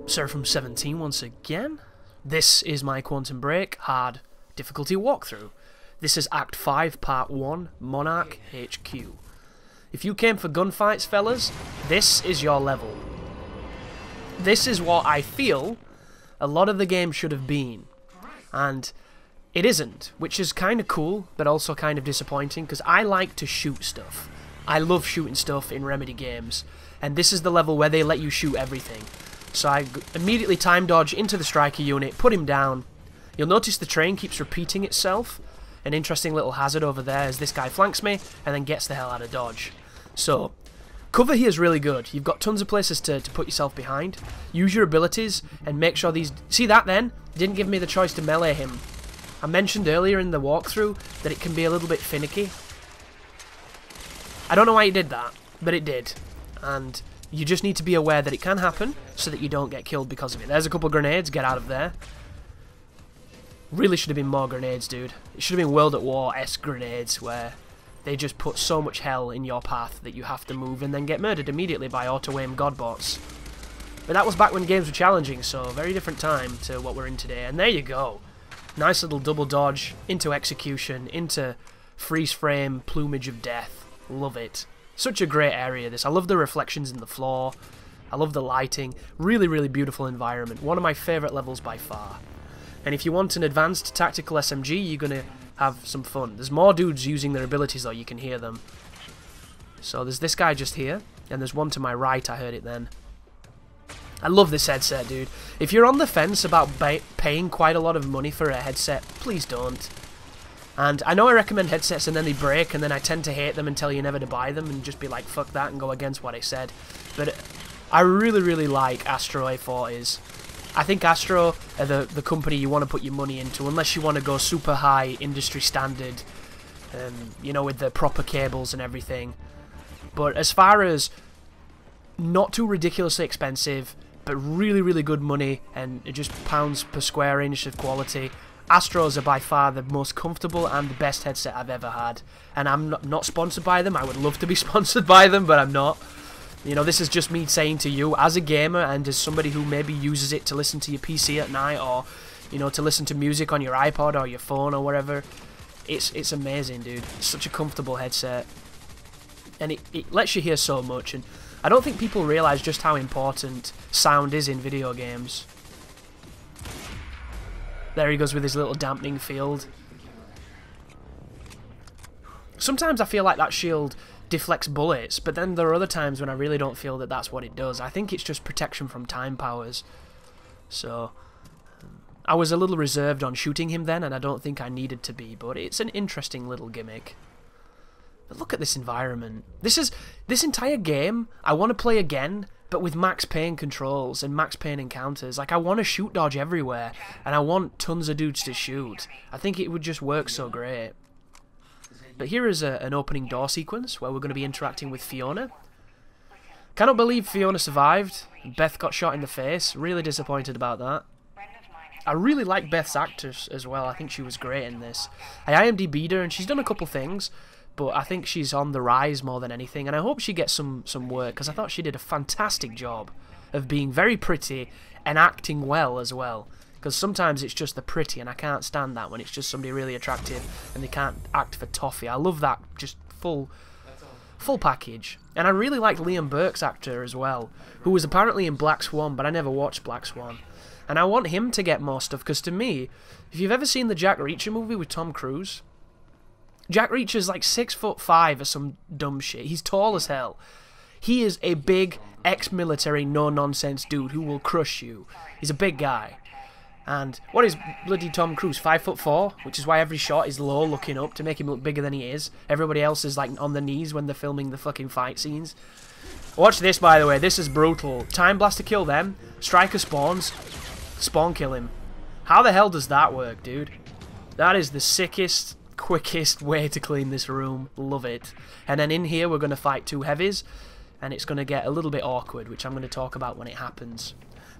From 17 once again. This is my Quantum Break hard difficulty walkthrough. This is Act 5, Part 1, Monarch HQ. If you came for gunfights, fellas, this is your level. This is what I feel a lot of the game should have been. And it isn't, which is kind of cool, but also kind of disappointing, because I like to shoot stuff. I love shooting stuff in Remedy games, and this is the level where they let you shoot everything. So I immediately time dodge into the striker unit, put him down. You'll notice the train keeps repeating itself. An interesting little hazard over there as this guy flanks me and then gets the hell out of dodge. So, cover here is really good. You've got tons of places to put yourself behind. Use your abilities and make sure these... See that then? Didn't give me the choice to melee him. I mentioned earlier in the walkthrough that it can be a little bit finicky. I don't know why it did that, but it did. And you just need to be aware that it can happen so that you don't get killed because of it. There's a couple of grenades, get out of there. Really should have been more grenades, dude. It should have been World at War-esque grenades where they just put so much hell in your path that you have to move and then get murdered immediately by auto-aim godbots. But that was back when games were challenging, so very different time to what we're in today. And there you go. Nice little double dodge into execution, into freeze frame, plumage of death. Love it. Such a great area, this. I love the reflections in the floor. I love the lighting. Really, really beautiful environment. One of my favourite levels by far. And if you want an advanced tactical SMG, you're going to have some fun. There's more dudes using their abilities, though. You can hear them. So there's this guy just here. And there's one to my right. I heard it then. I love this headset, dude. If you're on the fence about paying quite a lot of money for a headset, please don't. And I know I recommend headsets and then they break and then I tend to hate them and tell you never to buy them and just be like, fuck that, and go against what I said. But I really, really like Astro A40s. I think Astro are the company you want to put your money into, unless you want to go super high industry standard, you know, with the proper cables and everything. But as far as not too ridiculously expensive, but really, really good money and just pounds per square inch of quality, Astros are by far the most comfortable and the best headset I've ever had. And I'm not sponsored by them. I would love to be sponsored by them, but I'm not. You know, this is just me saying to you, as a gamer and as somebody who maybe uses it to listen to your PC at night, or, you know, to listen to music on your iPod or your phone or whatever. It's amazing, dude. It's such a comfortable headset. And it lets you hear so much. And I don't think people realise just how important sound is in video games. There he goes with his little dampening field. Sometimes I feel like that shield deflects bullets, but then there are other times when I really don't feel that that's what it does. I think it's just protection from time powers. So I was a little reserved on shooting him then, and I don't think I needed to be, but it's an interesting little gimmick. But look at this environment. This entire game I want to play again, but with max pain controls and max pain encounters. Like, I want to shoot dodge everywhere, and I want tons of dudes to shoot. I think it would just work so great. But here is an opening door sequence where we're going to be interacting with Fiona. Cannot believe Fiona survived. Beth got shot in the face. Really disappointed about that. I really like Beth's actress as well. I think she was great in this. I IMDb'd her and she's done a couple things, but I think she's on the rise more than anything, and I hope she gets some work, because I thought she did a fantastic job of being very pretty and acting well as well. Because sometimes it's just the pretty, and I can't stand that when it's just somebody really attractive and they can't act for toffee. I love that, just full package. And I really like Liam Burke's actor as well, who was apparently in Black Swan, but I never watched Black Swan. And I want him to get more stuff, because to me, if you've ever seen the Jack Reacher movie with Tom Cruise, Jack Reacher's like 6'5" or some dumb shit. He's tall as hell. He is a big, ex-military, no-nonsense dude who will crush you. He's a big guy. And what is bloody Tom Cruise, 5'4", which is why every shot is low looking up to make him look bigger than he is. Everybody else is like on the knees when they're filming the fucking fight scenes. Watch this, by the way. This is brutal. Time blast to kill them. Striker spawns. Spawn kill him. How the hell does that work, dude? That is the sickest, quickest way to clean this room. Love it. And then in here we're going to fight two heavies, and it's going to get a little bit awkward, which I'm going to talk about when it happens.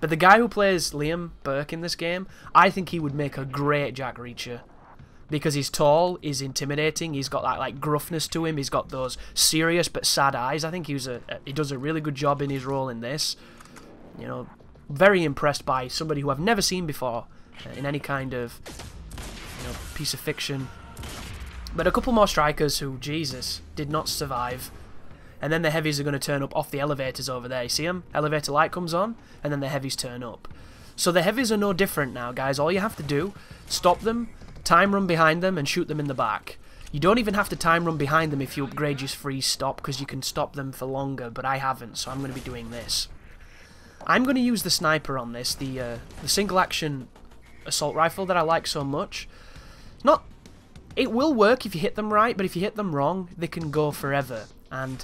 But the guy who plays Liam Burke in this game, I think he would make a great Jack Reacher. Because he's tall, he's intimidating, he's got that like gruffness to him, he's got those serious but sad eyes. I think he does a really good job in his role in this. You know, very impressed by somebody who I've never seen before in any kind of piece of fiction. But a couple more strikers who, Jesus, did not survive. And then the heavies are going to turn up off the elevators over there. You see them? Elevator light comes on, and then the heavies turn up. So the heavies are no different now, guys. All you have to do, stop them, time run behind them, and shoot them in the back. You don't even have to time run behind them if you upgrade your freeze stop, because you can stop them for longer, but I haven't, so I'm going to be doing this. I'm going to use the sniper on this, the single action assault rifle that I like so much. It will work if you hit them right, but if you hit them wrong, they can go forever. And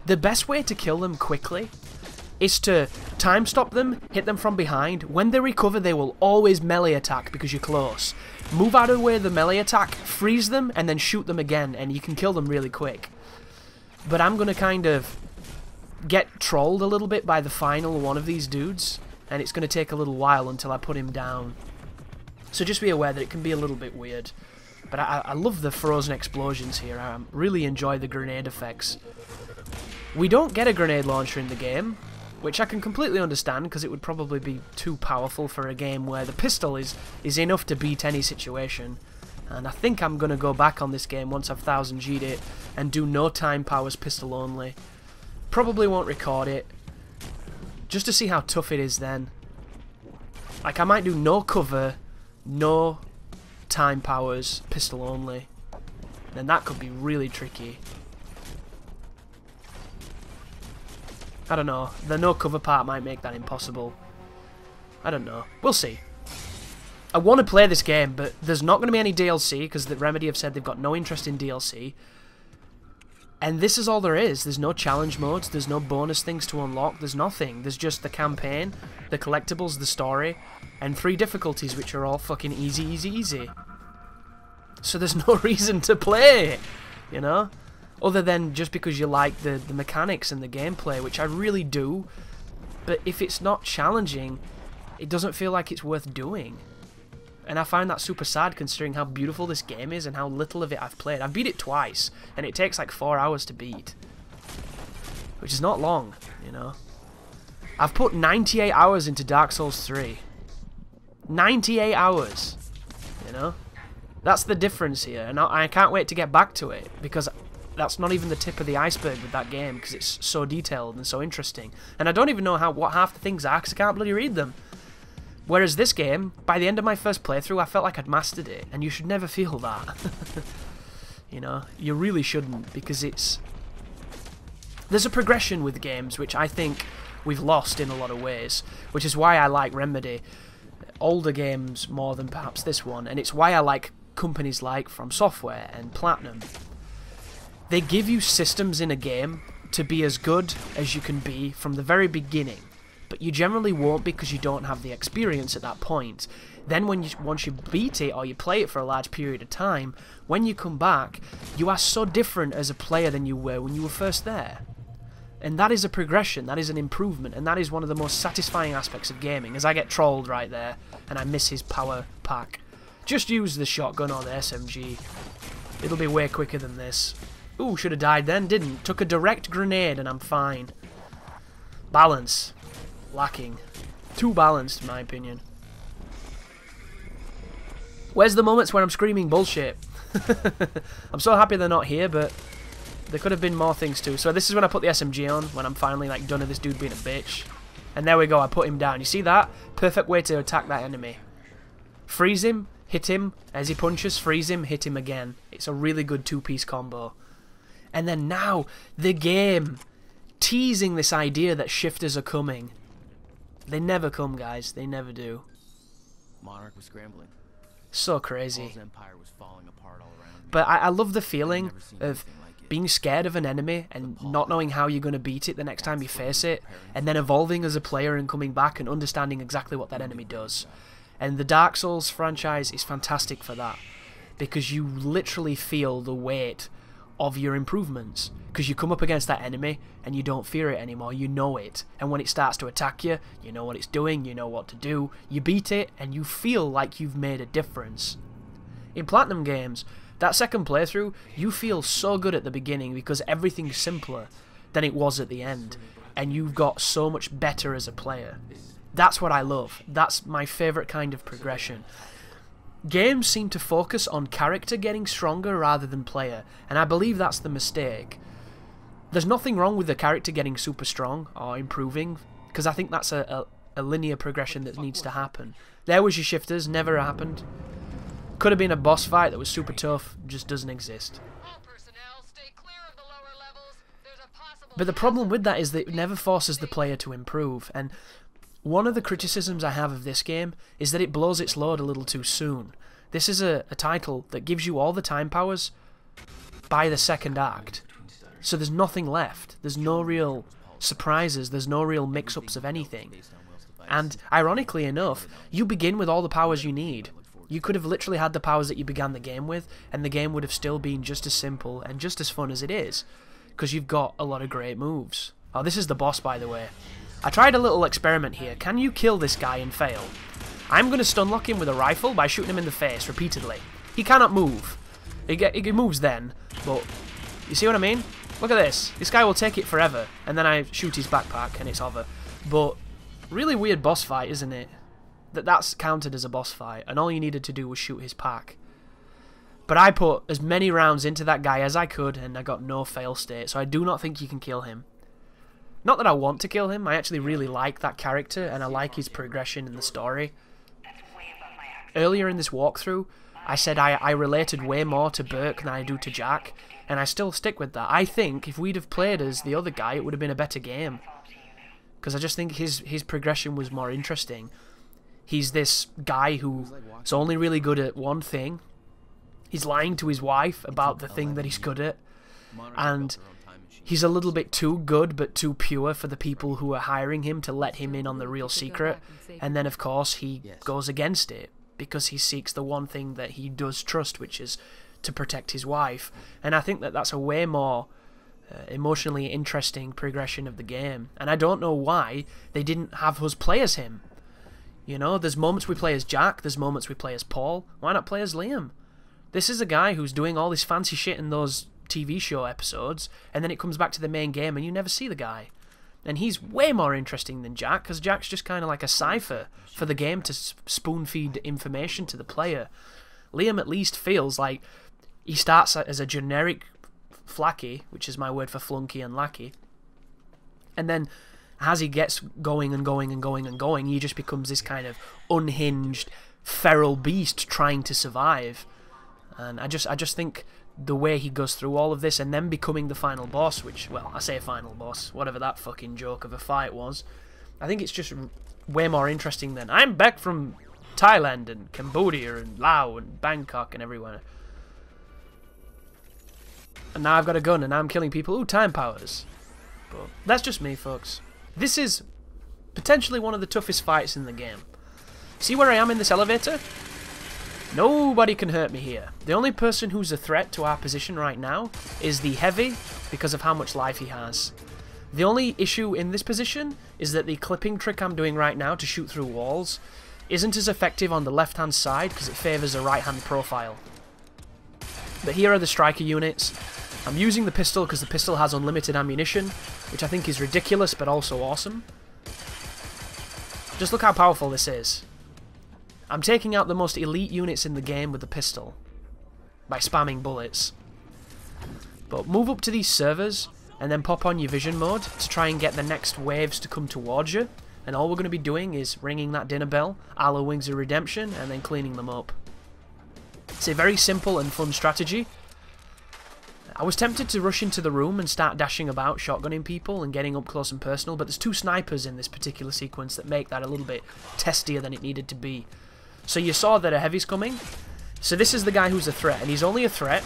the best way to kill them quickly is to time stop them, hit them from behind. When they recover, they will always melee attack because you're close. Move out of the way of the melee attack, freeze them, and then shoot them again, and you can kill them really quick. But I'm going to kind of get trolled a little bit by the final one of these dudes, and it's going to take a little while until I put him down. So just be aware that it can be a little bit weird. But I love the frozen explosions here. I really enjoy the grenade effects. We don't get a grenade launcher in the game, which I can completely understand because it would probably be too powerful for a game where the pistol is enough to beat any situation. And I think I'm going to go back on this game once I've 1000 G'd it and do no time powers pistol only. Probably won't record it, just to see how tough it is then. Like, I might do no cover, no time powers, pistol only. Then that could be really tricky. I don't know. The no cover part might make that impossible. I don't know. We'll see. I want to play this game, but there's not going to be any DLC because the Remedy have said they've got no interest in DLC. And this is all there is. There's no challenge modes, there's no bonus things to unlock, there's nothing. There's just the campaign, the collectibles, the story, and 3 difficulties which are all fucking easy, easy, easy. So there's no reason to play, you know? Other than just because you like the mechanics and the gameplay, which I really do. But if it's not challenging, it doesn't feel like it's worth doing. And I find that super sad considering how beautiful this game is and how little of it I've played. I've beat it twice, and it takes like 4 hours to beat. Which is not long, you know. I've put 98 hours into Dark Souls 3. 98 hours, you know. That's the difference here, and I can't wait to get back to it, because that's not even the tip of the iceberg with that game, because it's so detailed and so interesting. And I don't even know what half the things are, because I can't bloody read them. Whereas this game, by the end of my first playthrough, I felt like I'd mastered it, and you should never feel that. You know, you really shouldn't, because there's a progression with games which I think we've lost in a lot of ways, which is why I like Remedy, older games more than perhaps this one, and it's why I like companies like From Software and Platinum. They give you systems in a game to be as good as you can be from the very beginning. But you generally won't because you don't have the experience at that point. Then once you beat it or you play it for a large period of time, when you come back, you are so different as a player than you were when you were first there. And that is a progression, that is an improvement, and that is one of the most satisfying aspects of gaming, as I get trolled right there, and I miss his power pack. Just use the shotgun or the SMG. It'll be way quicker than this. Ooh, should have died then, didn't. Took a direct grenade and I'm fine. Balance. Lacking. Too balanced, in my opinion. Where's the moments where I'm screaming bullshit? I'm so happy they're not here, but there could have been more things too. So this is when I put the SMG on, when I'm finally like done with this dude being a bitch. And there we go, I put him down. You see that? Perfect way to attack that enemy. Freeze him, hit him, as he punches, freeze him, hit him again. It's a really good two-piece combo. And then now, the game, teasing this idea that shifters are coming. They never come, guys. They never do. Monarch was scrambling. So crazy. Empire was falling apart all around me. But I love the feeling of being scared of an enemy and not knowing how you're going to beat it the next time you face it, and then evolving as a player and coming back and understanding exactly what that enemy does. And the Dark Souls franchise is fantastic for that, because you literally feel the weight of your improvements, because you come up against that enemy and you don't fear it anymore, you know it, and when it starts to attack you, you know what it's doing, you know what to do, you beat it and you feel like you've made a difference. In Platinum games, that second playthrough, you feel so good at the beginning because everything's simpler than it was at the end, and you've got so much better as a player. That's what I love. That's my favourite kind of progression. Games seem to focus on character getting stronger rather than player, and I believe that's the mistake. There's nothing wrong with the character getting super strong or improving, because I think that's a linear progression that needs to happen. There was your shifters, never happened. Could have been a boss fight that was super tough, just doesn't exist. But the problem with that is that it never forces the player to improve, and one of the criticisms I have of this game is that it blows its load a little too soon. This is a title that gives you all the time powers by the second act, so there's nothing left. There's no real surprises, there's no real mix-ups of anything. And ironically enough, you begin with all the powers you need. You could have literally had the powers that you began the game with, and the game would have still been just as simple and just as fun as it is, because you've got a lot of great moves. Oh, this is the boss, by the way. I tried a little experiment here. Can you kill this guy and fail? I'm going to stun lock him with a rifle by shooting him in the face repeatedly. He cannot move. He moves then, but you see what I mean? Look at this. This guy will take it forever, and then I shoot his backpack and it's over. But really weird boss fight, isn't it? That's counted as a boss fight, and all you needed to do was shoot his pack. But I put as many rounds into that guy as I could, and I got no fail state, so I do not think you can kill him. Not that I want to kill him, I actually really like that character, and I like his progression in the story. Earlier in this walkthrough, I said I related way more to Burke than I do to Jack, and I still stick with that. I think if we'd have played as the other guy, it would have been a better game. Because I just think his progression was more interesting. He's this guy who's only really good at one thing. He's lying to his wife about the thing that he's good at, and he's a little bit too good but too pure for the people who are hiring him to let him in on the real secret, and then of course he goes against it because he seeks the one thing that he does trust, which is to protect his wife. And I think that that's a way more emotionally interesting progression of the game, and I don't know why they didn't have us play as him. You know, there's moments we play as Jack, there's moments we play as Paul. Why not play as Liam? This is a guy who's doing all this fancy shit in those TV show episodes, and then it comes back to the main game and you never see the guy. And he's way more interesting than Jack, because Jack's just kind of like a cipher for the game to spoon-feed information to the player. Liam at least feels like he starts as a generic flacky, which is my word for flunky and lackey, and then as he gets going and going and going and going, he just becomes this kind of unhinged, feral beast trying to survive. And I just think the way he goes through all of this and then becoming the final boss, which, well, I say final boss, whatever that fucking joke of a fight was, I think it's just way more interesting than I'm back from Thailand and Cambodia and Laos and Bangkok and everywhere. And now I've got a gun and now I'm killing people. Ooh, time powers. But that's just me, folks. This is potentially one of the toughest fights in the game. See where I am in this elevator? Nobody can hurt me here. The only person who's a threat to our position right now is the heavy, because of how much life he has. The only issue in this position is that the clipping trick I'm doing right now to shoot through walls isn't as effective on the left-hand side because it favours a right-hand profile. But here are the striker units. I'm using the pistol because the pistol has unlimited ammunition, which I think is ridiculous but also awesome. Just look how powerful this is. I'm taking out the most elite units in the game with the pistol by spamming bullets. But move up to these servers and then pop on your vision mode to try and get the next waves to come towards you. And all we're going to be doing is ringing that dinner bell, a la Wings of Redemption, and then cleaning them up. It's a very simple and fun strategy. I was tempted to rush into the room and start dashing about, shotgunning people and getting up close and personal, but there's two snipers in this particular sequence that make that a little bit testier than it needed to be. So you saw that a heavy's coming. So this is the guy who's a threat, and he's only a threat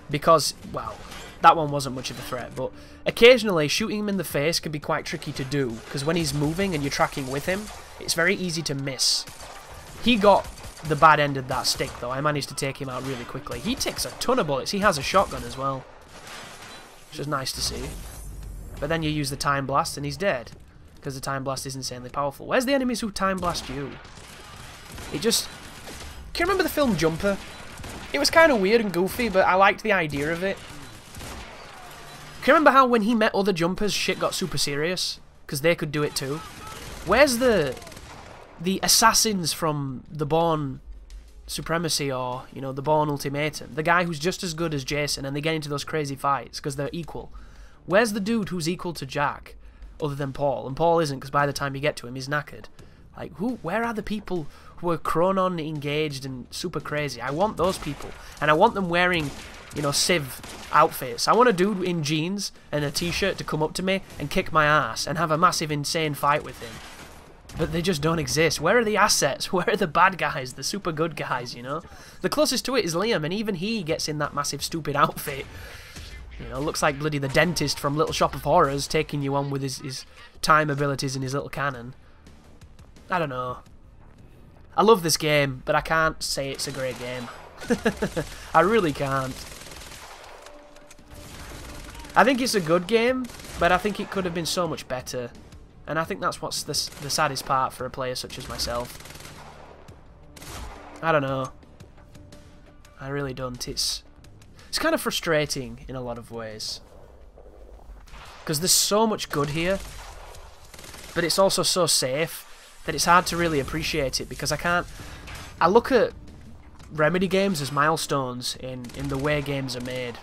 because, well, that one wasn't much of a threat, but occasionally shooting him in the face can be quite tricky to do, because when he's moving and you're tracking with him, it's very easy to miss. He got the bad end of that stick, though. I managed to take him out really quickly. He takes a ton of bullets. He has a shotgun as well, which is nice to see. But then you use the Time Blast and he's dead, because the Time Blast is insanely powerful. Where's the enemies who Time Blast you? It just... Can you remember the film Jumper? It was kind of weird and goofy, but I liked the idea of it. Can you remember how when he met other jumpers, shit got super serious? Because they could do it too. Where's the the assassins from the Bourne Supremacy, or, you know, the Bourne Ultimatum, the guy who's just as good as Jason, and they get into those crazy fights because they're equal. Where's the dude who's equal to Jack, other than Paul? And Paul isn't, because by the time you get to him, he's knackered. Like, where are the people who are chronon engaged and super crazy? I want those people, and I want them wearing, you know, Civ outfits. I want a dude in jeans and a t-shirt to come up to me and kick my ass and have a massive, insane fight with him. But they just don't exist. Where are the assets? Where are the bad guys? The super good guys, you know? The closest to it is Liam, and even he gets in that massive stupid outfit. You know, looks like bloody the dentist from Little Shop of Horrors taking you on with his time abilities and his little cannon. I don't know. I love this game, but I can't say it's a great game. I really can't. I think it's a good game, but I think it could have been so much better. And I think that's what's the saddest part for a player such as myself. I don't know. I really don't. It's kind of frustrating in a lot of ways. Because there's so much good here, but it's also so safe that it's hard to really appreciate it, because I look at Remedy games as milestones in the way games are made.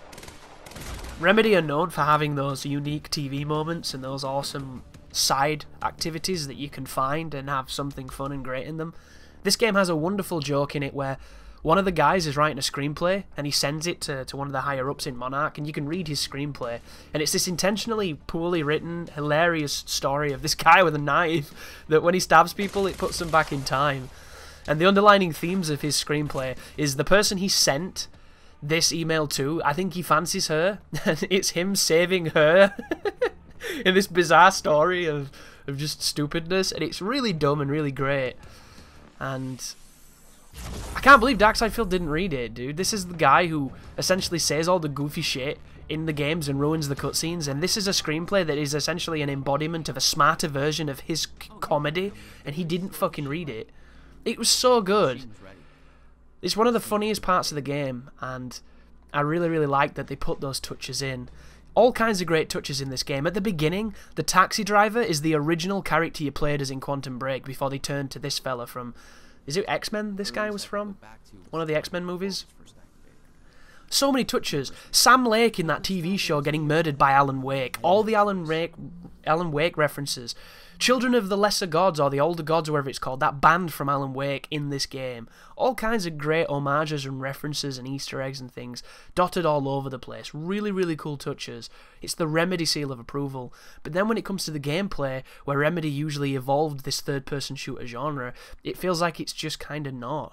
Remedy are known for having those unique TV moments and those awesome side activities that you can find and have something fun and great in them. This game has a wonderful joke in it where one of the guys is writing a screenplay and he sends it to one of the higher ups in Monarch, and you can read his screenplay, and it's this intentionally poorly written, hilarious story of this guy with a knife that when he stabs people it puts them back in time. And the underlining themes of his screenplay is the person he sent this email to, I think he fancies her, and it's him saving her in this bizarre story of just stupidness, and it's really dumb and really great. And I can't believe Darksidefield didn't read it, dude. This is the guy who essentially says all the goofy shit in the games and ruins the cutscenes, and this is a screenplay that is essentially an embodiment of a smarter version of his comedy, and he didn't fucking read it. It was so good. It's one of the funniest parts of the game, and I really, really like that they put those touches in. All kinds of great touches in this game. At the beginning, the taxi driver is the original character you played as in Quantum Break before they turned to this fella from... Is it X-Men this guy was from? One of the X-Men movies? So many touches. Sam Lake in that TV show getting murdered by Alan Wake. All the Alan Wake references. Children of the Lesser Gods, or the Older Gods, or whatever it's called. That band from Alan Wake in this game. All kinds of great homages and references and Easter eggs and things dotted all over the place. Really, really cool touches. It's the Remedy seal of approval. But then when it comes to the gameplay, where Remedy usually evolved this third-person shooter genre, it feels like it's just kind of not.